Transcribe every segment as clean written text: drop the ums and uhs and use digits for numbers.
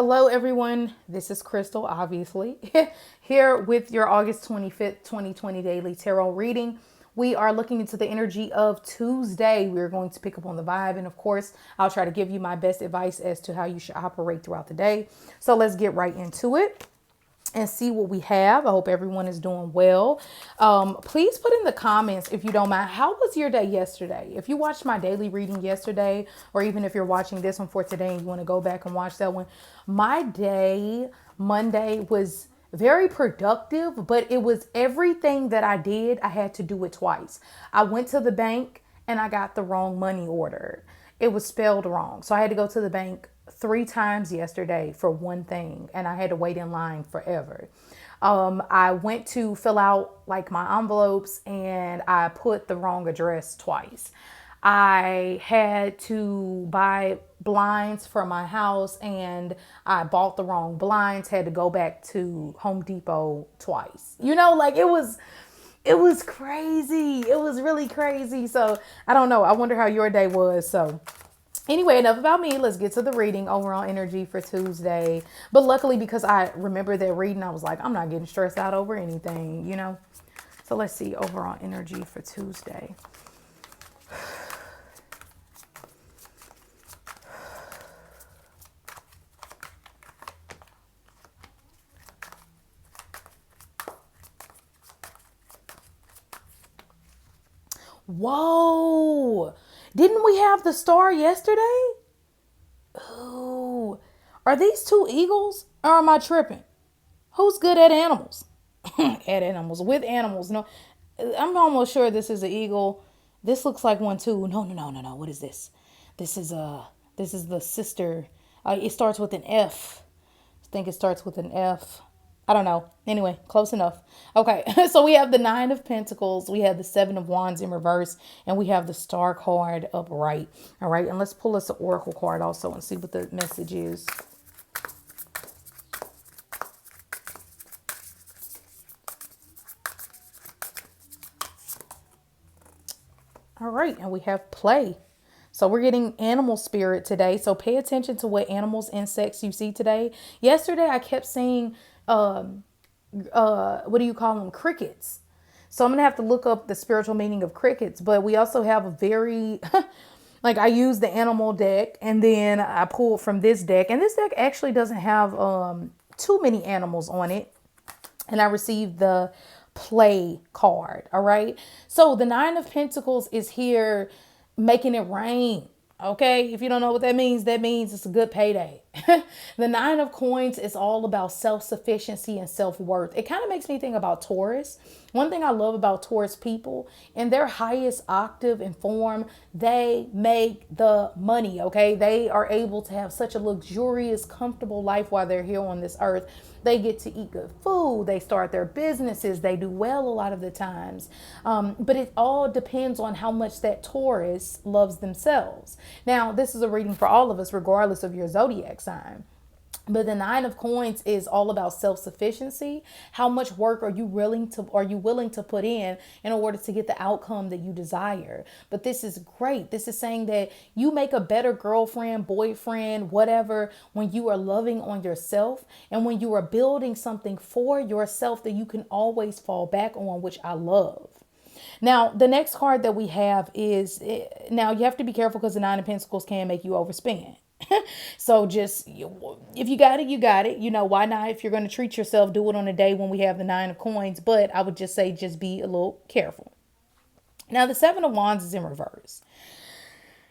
Hello, everyone. This is Crystal, obviously, here with your August 25th, 2020 daily tarot reading. We are looking into the energy of Tuesday. We're going to pick up on the vibe. And of course, I'll try to give you my best advice as to how you should operate throughout the day. So let's get right into it and see what we have. I hope everyone is doing well. Please put in the comments, if you don't mind, how was your day yesterday? If you watched my daily reading yesterday, or even if you're watching this one for today and you want to go back and watch that one, my day Monday was very productive, but it was everything that I did, I had to do it twice. I went to the bank and I got the wrong money order. It was spelled wrong. So I had to go to the bank 3 times yesterday for one thing, and I had to wait in line forever. I went to fill out like my envelopes and I put the wrong address twice. I had to buy blinds for my house and I bought the wrong blinds, had to go back to Home Depot twice. Like it was crazy. It was really crazy. So I don't know. I wonder how your day was. So anyway, enough about me. Let's get to the reading. Overall energy for Tuesday. But luckily, because I remember that reading, I was like, I'm not getting stressed out over anything. So let's see overall energy for Tuesday. Whoa. Didn't we have the star yesterday? Ooh. Are these two eagles or am I tripping? Who's good at animals? At animals, with animals. No, I'm almost sure this is an eagle. This looks like one too. No, no, no, no, no. What is this? This is the sister. It starts with an F. I think it starts with an F. I don't know. Anyway, close enough. Okay, so we have the Nine of Pentacles, we have the Seven of Wands in reverse, and we have the Star card upright. All right, and let's pull us an Oracle card also and see what the message is. All right, and we have play. So we're getting animal spirit today. So pay attention to what animals, insects you see today. Yesterday, I kept seeing, what do you call them? Crickets. So I'm going to have to look up the spiritual meaning of crickets. But we also have a very, like I use the animal deck and then I pulled from this deck. And this deck actually doesn't have too many animals on it. And I received the play card. All right. So the Nine of Pentacles is here making it rain. Okay. If you don't know what that means it's a good payday. The Nine of Coins is all about self-sufficiency and self-worth. It kind of makes me think about Taurus. One thing I love about Taurus people, in their highest octave and form, they make the money, okay? They are able to have such a luxurious, comfortable life while they're here on this earth. They get to eat good food. They start their businesses. They do well a lot of the times. But it all depends on how much that Taurus loves themselves. Now, this is a reading for all of us, regardless of your zodiac sign. But the Nine of Coins is all about self-sufficiency. How much work are you willing to put in order to get the outcome that you desire? But this is great. This is saying that you make a better girlfriend, boyfriend, whatever, when you are loving on yourself and when you are building something for yourself that you can always fall back on, which I love. Now, the next card that we have is, now you have to be careful because the Nine of Pentacles can make you overspend. So just, if you got it, you got it. Why not? If you're going to treat yourself, do it on a day when we have the Nine of Coins. But I would just say, just be a little careful. Now, the Seven of Wands is in reverse.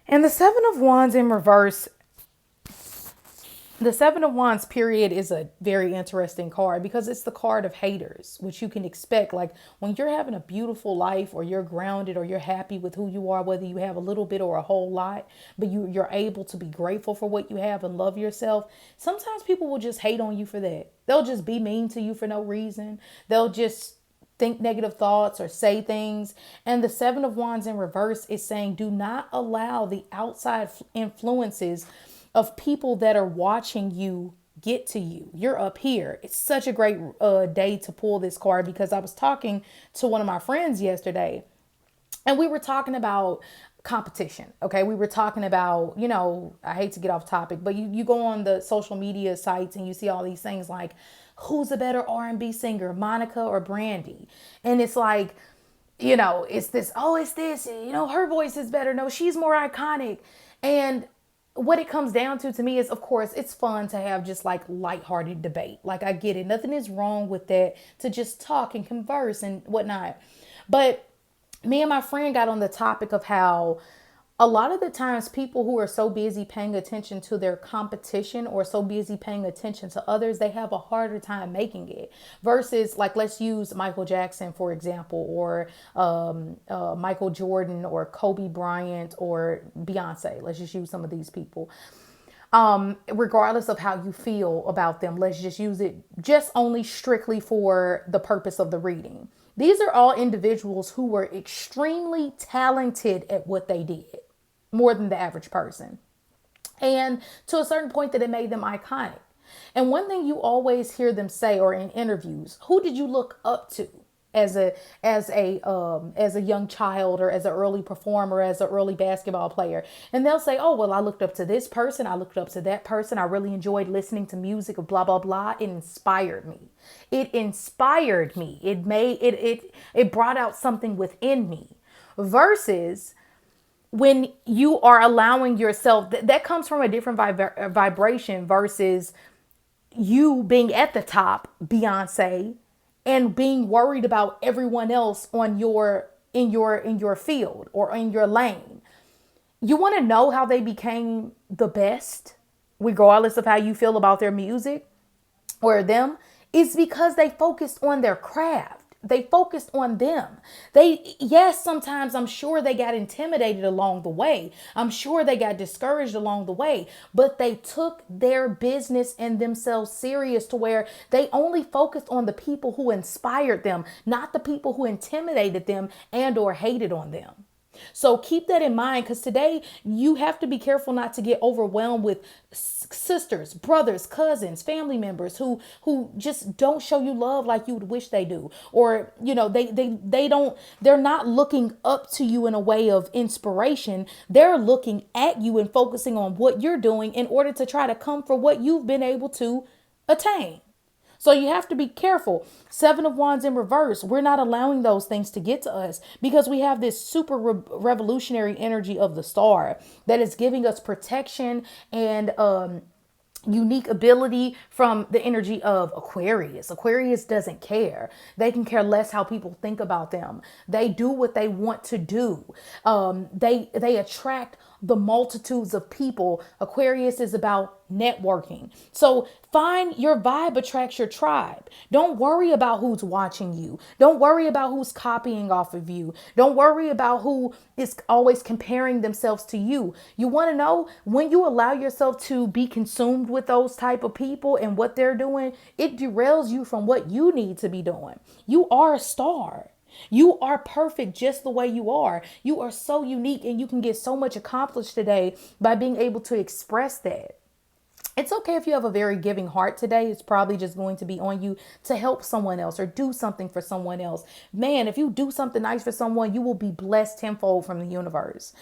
And the Seven of Wands in reverse, the Seven of Wands period is a very interesting card because it's the card of haters, which you can expect. Like when you're having a beautiful life or you're grounded or you're happy with who you are, whether you have a little bit or a whole lot, but you're able to be grateful for what you have and love yourself. Sometimes people will just hate on you for that. They'll just be mean to you for no reason. They'll just think negative thoughts or say things. And the Seven of Wands in reverse is saying, do not allow the outside influences of people that are watching you get to you. You're up here. It's such a great day to pull this card because I was talking to one of my friends yesterday and we were talking about competition. Okay. We were talking about, I hate to get off topic, but you go on the social media sites and you see all these things like, who's a better R&B singer, Monica or Brandy? And it's like, it's this, oh, it's this, her voice is better. No, she's more iconic. And what it comes down to me is, of course, it's fun to have just like lighthearted debate. Like, I get it. Nothing is wrong with that, to just talk and converse and whatnot. But me and my friend got on the topic of how a lot of the times people who are so busy paying attention to their competition or so busy paying attention to others, they have a harder time making it versus, like, let's use Michael Jackson, for example, or Michael Jordan or Kobe Bryant or Beyonce. Let's just use some of these people. Regardless of how you feel about them, let's just use it just only strictly for the purpose of the reading. These are all individuals who were extremely talented at what they did, more than the average person. And to a certain point that it made them iconic. And one thing you always hear them say, or in interviews, who did you look up to as a young child, or as an early performer, as an early basketball player? And they'll say, oh, well, I looked up to this person, I looked up to that person, I really enjoyed listening to music of blah blah blah. It inspired me. It inspired me. It brought out something within me. Versus when you are allowing yourself, that comes from a different vibration versus you being at the top, Beyonce, and being worried about everyone else on in your field or in your lane. You want to know how they became the best, regardless of how you feel about their music or them. It's because they focused on their craft. They focused on them. Yes, sometimes I'm sure they got intimidated along the way. I'm sure they got discouraged along the way, but they took their business and themselves serious to where they only focused on the people who inspired them, not the people who intimidated them and or hated on them. So keep that in mind, because today you have to be careful not to get overwhelmed with sisters, brothers, cousins, family members who just don't show you love like you would wish they do. Or, they're not looking up to you in a way of inspiration. They're looking at you and focusing on what you're doing in order to try to come for what you've been able to attain. So you have to be careful. 7 of Wands in reverse. We're not allowing those things to get to us because we have this super revolutionary energy of the star that is giving us protection and unique ability from the energy of Aquarius. Aquarius doesn't care. They can care less how people think about them. They do what they want to do. They attract the multitudes of people. Aquarius is about networking. So find your vibe attracts your tribe. Don't worry about who's watching you. Don't worry about who's copying off of you. Don't worry about who is always comparing themselves to you. You want to know, when you allow yourself to be consumed with those type of people and what they're doing, it derails you from what you need to be doing. You are a star. You are perfect just the way you are. You are so unique, and you can get so much accomplished today by being able to express that. It's okay if you have a very giving heart today. It's probably just going to be on you to help someone else or do something for someone else. Man, if you do something nice for someone, you will be blessed tenfold from the universe.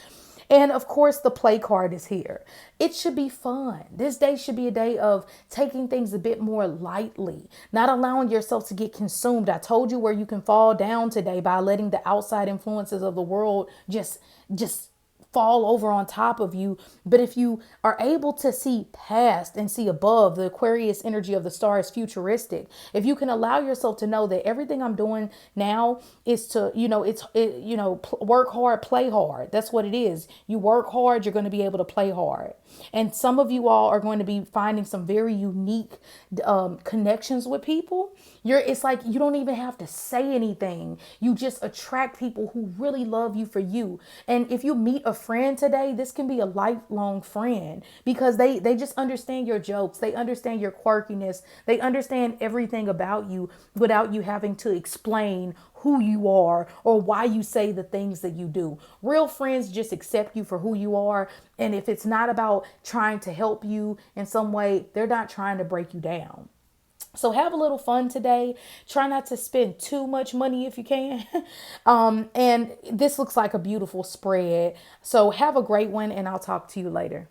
And of course, the play card is here. It should be fun. This day should be a day of taking things a bit more lightly, not allowing yourself to get consumed. I told you where you can fall down today by letting the outside influences of the world just fall over on top of you. But if you are able to see past and see above, the Aquarius energy of the star is futuristic. If you can allow yourself to know that everything I'm doing now is to, work hard, play hard. That's what it is. You work hard, you're going to be able to play hard. And some of you all are going to be finding some very unique connections with people. It's like you don't even have to say anything. You just attract people who really love you for you. And if you meet a friend today, this can be a lifelong friend because they just understand your jokes. They understand your quirkiness. They understand everything about you without you having to explain who you are or why you say the things that you do. Real friends just accept you for who you are. And if it's not about trying to help you in some way, they're not trying to break you down. So have a little fun today. Try not to spend too much money if you can. And this looks like a beautiful spread. So have a great one, and I'll talk to you later.